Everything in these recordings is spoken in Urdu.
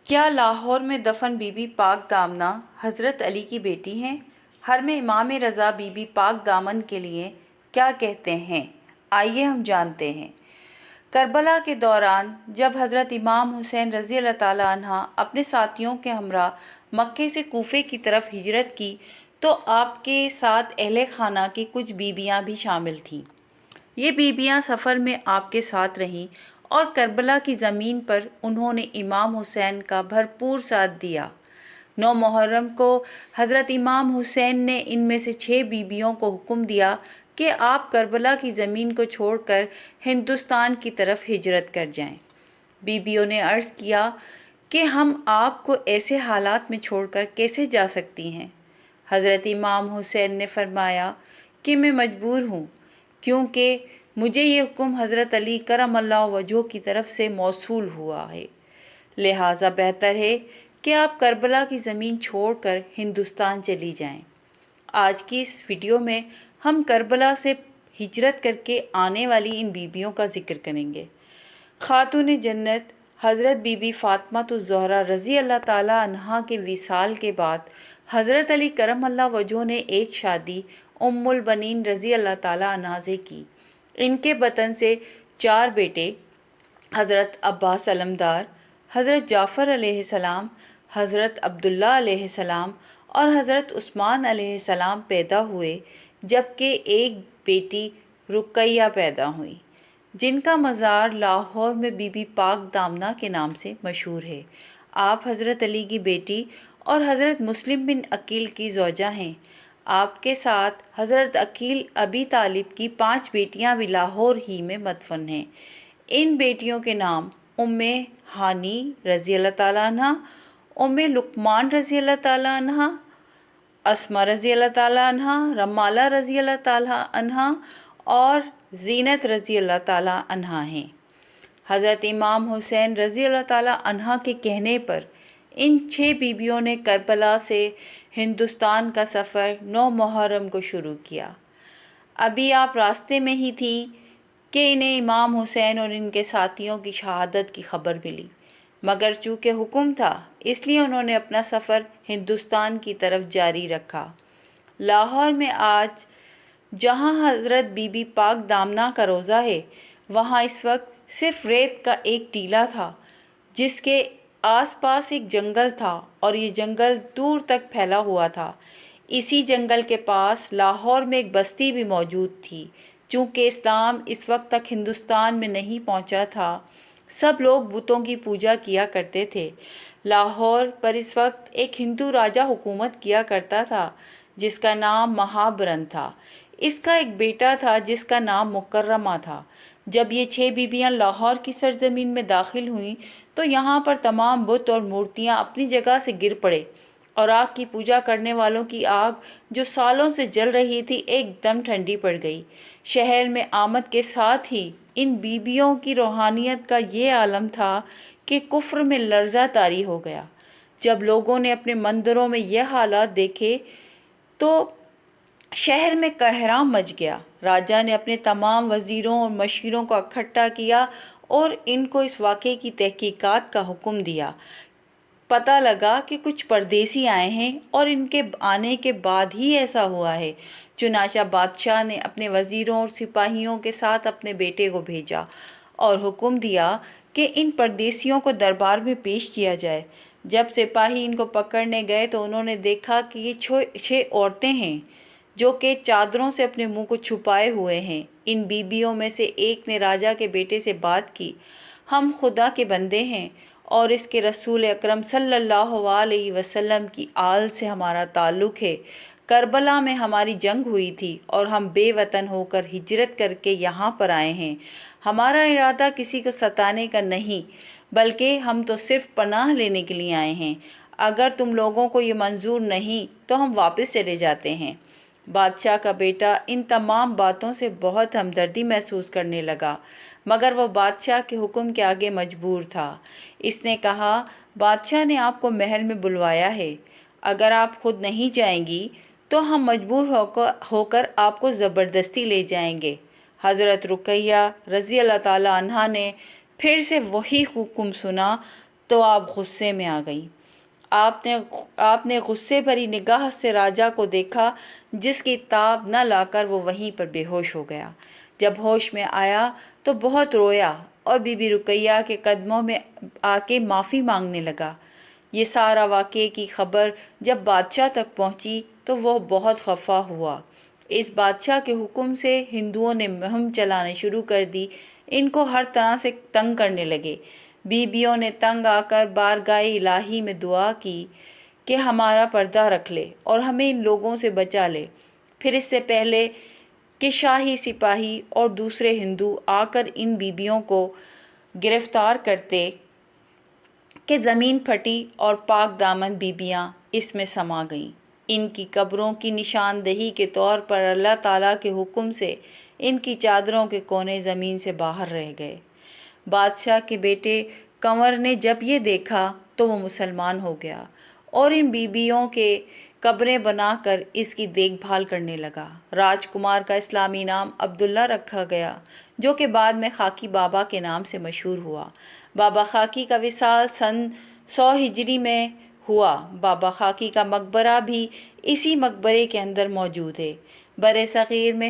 کیا لاہور میں دفن بی بی پاک دامنہ حضرت علی کی بیٹی ہیں؟ حرم امام رضا بی بی پاک دامن کے لیے کیا کہتے ہیں؟ آئیے ہم جانتے ہیں۔ کربلا کے دوران جب حضرت امام حسین رضی اللہ تعالیٰ عنہ اپنے ساتھیوں کے ہمراہ مکے سے کوفے کی طرف ہجرت کی تو آپ کے ساتھ اہل خانہ کی کچھ بیویاں بھی شامل تھیں۔ یہ بیویاں سفر میں آپ کے ساتھ رہیں اور کربلا کی زمین پر انہوں نے امام حسین کا بھرپور ساتھ دیا۔ 9 محرم کو حضرت امام حسین نے ان میں سے 6 بیویوں کو حکم دیا کہ آپ کربلا کی زمین کو چھوڑ کر ہندوستان کی طرف ہجرت کر جائیں۔ بیویوں نے عرض کیا کہ ہم آپ کو ایسے حالات میں چھوڑ کر کیسے جا سکتی ہیں؟ حضرت امام حسین نے فرمایا کہ میں مجبور ہوں، کیونکہ مجھے یہ حکم حضرت علی کرم اللہ وجہہ کی طرف سے موصول ہوا ہے، لہٰذا بہتر ہے کہ آپ کربلا کی زمین چھوڑ کر ہندوستان چلی جائیں۔ آج کی اس ویڈیو میں ہم کربلا سے ہجرت کر کے آنے والی ان بیویوں کا ذکر کریں گے۔ خاتون جنت حضرت بی بی فاطمہ الزہرا رضی اللہ تعالیٰ عنہا کے وصال کے بعد حضرت علی کرم اللہ وجہہ نے ایک شادی ام البنین رضی اللہ تعالیٰ عنہا سے کی۔ ان کے بطن سے 4 بیٹے حضرت عباس علمدار، حضرت جعفر علیہ السلام، حضرت عبداللہ علیہ السلام اور حضرت عثمان علیہ السلام پیدا ہوئے، جبکہ ایک بیٹی رقیہ پیدا ہوئی، جن کا مزار لاہور میں بی بی پاک دامنہ کے نام سے مشہور ہے۔ آپ حضرت علی کی بیٹی اور حضرت مسلم بن عقیل کی زوجہ ہیں۔ آپ کے ساتھ حضرت عقیل ابی طالب کی 5 بیٹیاں بھی لاہور ہی میں مدفن ہیں۔ ان بیٹیوں کے نام ام ہانی رضی اللہ تعالیٰ عنہ، ام لقمان رضی اللہ تعالیٰ عنہ، اسما رضی اللہ تعالیٰ عنہ، رمالہ رضی اللہ تعالیٰ عنہ اور زینت رضی اللہ تعالیٰ عنہ ہیں۔ حضرت امام حسین رضی اللہ تعالیٰ عنہ کے کہنے پر ان 6 بیویوں نے کربلا سے ہندوستان کا سفر 9 محرم کو شروع کیا۔ ابھی آپ راستے میں ہی تھیں کہ انہیں امام حسین اور ان کے ساتھیوں کی شہادت کی خبر ملی، مگر چونکہ حکم تھا اس لیے انہوں نے اپنا سفر ہندوستان کی طرف جاری رکھا۔ لاہور میں آج جہاں حضرت بی بی پاک دامنہ کا روضہ ہے، وہاں اس وقت صرف ریت کا ایک ٹیلہ تھا، جس کے آس پاس ایک جنگل تھا اور یہ جنگل دور تک پھیلا ہوا تھا۔ اسی جنگل کے پاس لاہور میں ایک بستی بھی موجود تھی۔ چونکہ اسلام اس وقت تک ہندوستان میں نہیں پہنچا تھا، سب لوگ بتوں کی پوجا کیا کرتے تھے۔ لاہور پر اس وقت ایک ہندو راجہ حکومت کیا کرتا تھا جس کا نام مہابرن تھا۔ اس کا ایک بیٹا تھا جس کا نام مکرمہ تھا۔ جب یہ 6 بیویاں لاہور کی سرزمین میں داخل ہوئیں تو یہاں پر تمام بت اور مورتیاں اپنی جگہ سے گر پڑے اور آگ کی پوجا کرنے والوں کی آگ جو سالوں سے جل رہی تھی ایک دم ٹھنڈی پڑ گئی۔ شہر میں آمد کے ساتھ ہی ان بیویوں کی روحانیت کا یہ عالم تھا کہ کفر میں لرزہ طاری ہو گیا۔ جب لوگوں نے اپنے مندروں میں یہ حالات دیکھے تو شہر میں قہرام مچ گیا۔ راجہ نے اپنے تمام وزیروں اور مشیروں کو اکٹھا کیا اور ان کو اس واقعے کی تحقیقات کا حکم دیا۔ پتہ لگا کہ کچھ پردیسی آئے ہیں اور ان کے آنے کے بعد ہی ایسا ہوا ہے۔ چنانچہ بادشاہ نے اپنے وزیروں اور سپاہیوں کے ساتھ اپنے بیٹے کو بھیجا اور حکم دیا کہ ان پردیسیوں کو دربار میں پیش کیا جائے۔ جب سپاہی ان کو پکڑنے گئے تو انہوں نے دیکھا کہ یہ 6 عورتیں ہیں جو کہ چادروں سے اپنے منہ کو چھپائے ہوئے ہیں۔ ان بیویوں میں سے ایک نے راجہ کے بیٹے سے بات کی، ہم خدا کے بندے ہیں اور اس کے رسول اکرم صلی اللہ علیہ وسلم کی آل سے ہمارا تعلق ہے۔ کربلا میں ہماری جنگ ہوئی تھی اور ہم بے وطن ہو کر ہجرت کر کے یہاں پر آئے ہیں۔ ہمارا ارادہ کسی کو ستانے کا نہیں، بلکہ ہم تو صرف پناہ لینے کے لیے آئے ہیں۔ اگر تم لوگوں کو یہ منظور نہیں تو ہم واپس چلے جاتے ہیں۔ بادشاہ کا بیٹا ان تمام باتوں سے بہت ہمدردی محسوس کرنے لگا، مگر وہ بادشاہ کے حکم کے آگے مجبور تھا۔ اس نے کہا، بادشاہ نے آپ کو محل میں بلوایا ہے، اگر آپ خود نہیں جائیں گی تو ہم مجبور ہو کر آپ کو زبردستی لے جائیں گے۔ حضرت رقیہ رضی اللہ تعالیٰ عنہا نے پھر سے وہی حکم سنا تو آپ غصے میں آ گئیں۔ آپ نے غصے بھری نگاہ سے راجا کو دیکھا، جس کی تاب نہ لا کر وہ وہیں پر بے ہوش ہو گیا۔ جب ہوش میں آیا تو بہت رویا اور بی بی رقیہ کے قدموں میں آ کے معافی مانگنے لگا۔ یہ سارا واقعے کی خبر جب بادشاہ تک پہنچی تو وہ بہت خفا ہوا۔ اس بادشاہ کے حکم سے ہندوؤں نے مہم چلانے شروع کر دی، ان کو ہر طرح سے تنگ کرنے لگے۔ بیویوں نے تنگ آ کر بارگاہ الہی میں دعا کی کہ ہمارا پردہ رکھ لے اور ہمیں ان لوگوں سے بچا لے۔ پھر اس سے پہلے کہ شاہی سپاہی اور دوسرے ہندو آ کر ان بیویوں کو گرفتار کرتے کہ زمین پھٹی اور پاک دامن بیبیاں اس میں سما گئیں۔ ان کی قبروں کی نشاندہی کے طور پر اللہ تعالیٰ کے حکم سے ان کی چادروں کے کونے زمین سے باہر رہ گئے۔ بادشاہ کے بیٹے کنور نے جب یہ دیکھا تو وہ مسلمان ہو گیا اور ان بیبیوں کے قبریں بنا کر اس کی دیکھ بھال کرنے لگا۔ راجکمار کا اسلامی نام عبداللہ رکھا گیا، جو کہ بعد میں خاکی بابا کے نام سے مشہور ہوا۔ بابا خاکی کا وصال سن 100 ہجری میں ہوا۔ بابا خاکی کا مقبرہ بھی اسی مقبرے کے اندر موجود ہے۔ برِ صغیر میں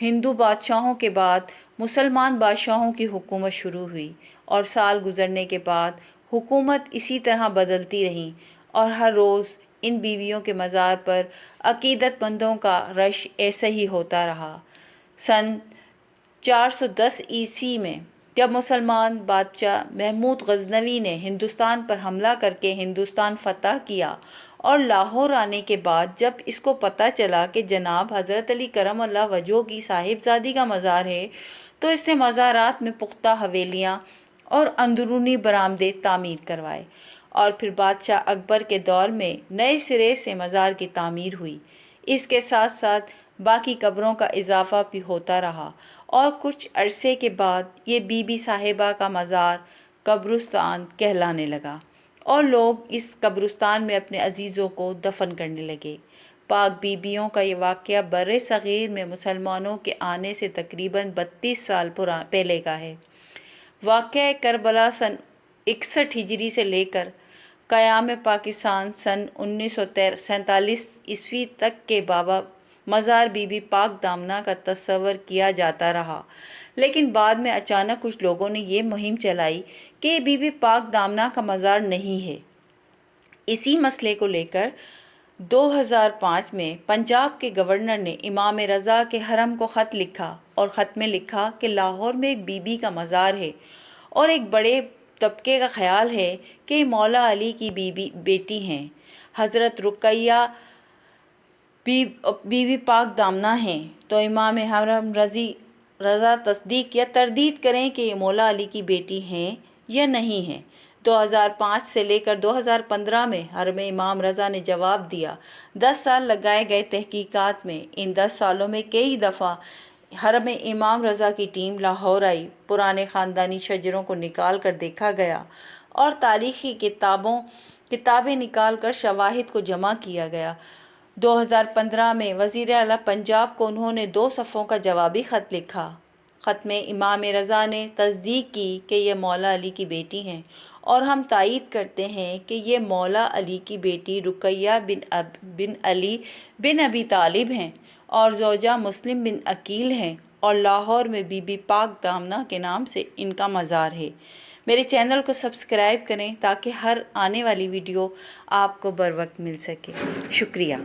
ہندو بادشاہوں کے بعد مسلمان بادشاہوں کی حکومت شروع ہوئی اور سال گزرنے کے بعد حکومت اسی طرح بدلتی رہی اور ہر روز ان بیویوں کے مزار پر عقیدت مندوں کا رش ایسا ہی ہوتا رہا۔ سن 410 عیسوی میں جب مسلمان بادشاہ محمود غزنوی نے ہندوستان پر حملہ کر کے ہندوستان فتح کیا اور لاہور آنے کے بعد جب اس کو پتہ چلا کہ جناب حضرت علی کرم اللہ وجہہ کی صاحبزادی کا مزار ہے، تو اس نے مزارات میں پختہ حویلیاں اور اندرونی برآمدے تعمیر کروائے اور پھر بادشاہ اکبر کے دور میں نئے سرے سے مزار کی تعمیر ہوئی۔ اس کے ساتھ ساتھ باقی قبروں کا اضافہ بھی ہوتا رہا اور کچھ عرصے کے بعد یہ بی بی صاحبہ کا مزار قبرستان کہلانے لگا اور لوگ اس قبرستان میں اپنے عزیزوں کو دفن کرنے لگے۔ پاک بیبیوں کا یہ واقعہ برِ صغیر میں مسلمانوں کے آنے سے تقریباً 32 سال پہلے کا ہے۔ واقعہ کربلا سن 61 ہجری سے لے کر قیام پاکستان سن 1947 عیسوی تک کے بابا مزار بی بی پاک دامنہ کا تصور کیا جاتا رہا، لیکن بعد میں اچانک کچھ لوگوں نے یہ مہم چلائی کہ یہ بی بی پاک دامنہ کا مزار نہیں ہے۔ اسی مسئلے کو لے کر 2005 میں پنجاب کے گورنر نے امام رضا کے حرم کو خط لکھا اور خط میں لکھا کہ لاہور میں ایک بی بی کا مزار ہے اور ایک بڑے طبقے کا خیال ہے کہ مولا علی کی بیٹی ہیں، حضرت رقیہ بی بی پاک دامنہ ہیں، تو امام حرم رضا تصدیق یا تردید کریں کہ یہ مولا علی کی بیٹی ہیں یا نہیں ہیں۔ 2005 سے لے کر 2015 میں حرم امام رضا نے جواب دیا۔ 10 سال لگائے گئے تحقیقات میں۔ ان 10 سالوں میں کئی دفعہ حرم امام رضا کی ٹیم لاہور آئی، پرانے خاندانی شجروں کو نکال کر دیکھا گیا اور تاریخی کتابیں نکال کر شواہد کو جمع کیا گیا۔ 2015 میں وزیر اعلیٰ پنجاب کو انہوں نے 2 صفحوں کا جوابی خط لکھا۔ خط میں امام رضا نے تصدیق کی کہ یہ مولا علی کی بیٹی ہیں اور ہم تائید کرتے ہیں کہ یہ مولا علی کی بیٹی رقیہ بن علی بن ابی طالب ہیں اور زوجہ مسلم بن عقیل ہیں اور لاہور میں بی بی پاک دامنہ کے نام سے ان کا مزار ہے۔ میرے چینل کو سبسکرائب کریں تاکہ ہر آنے والی ویڈیو آپ کو بروقت مل سکے۔ شکریہ۔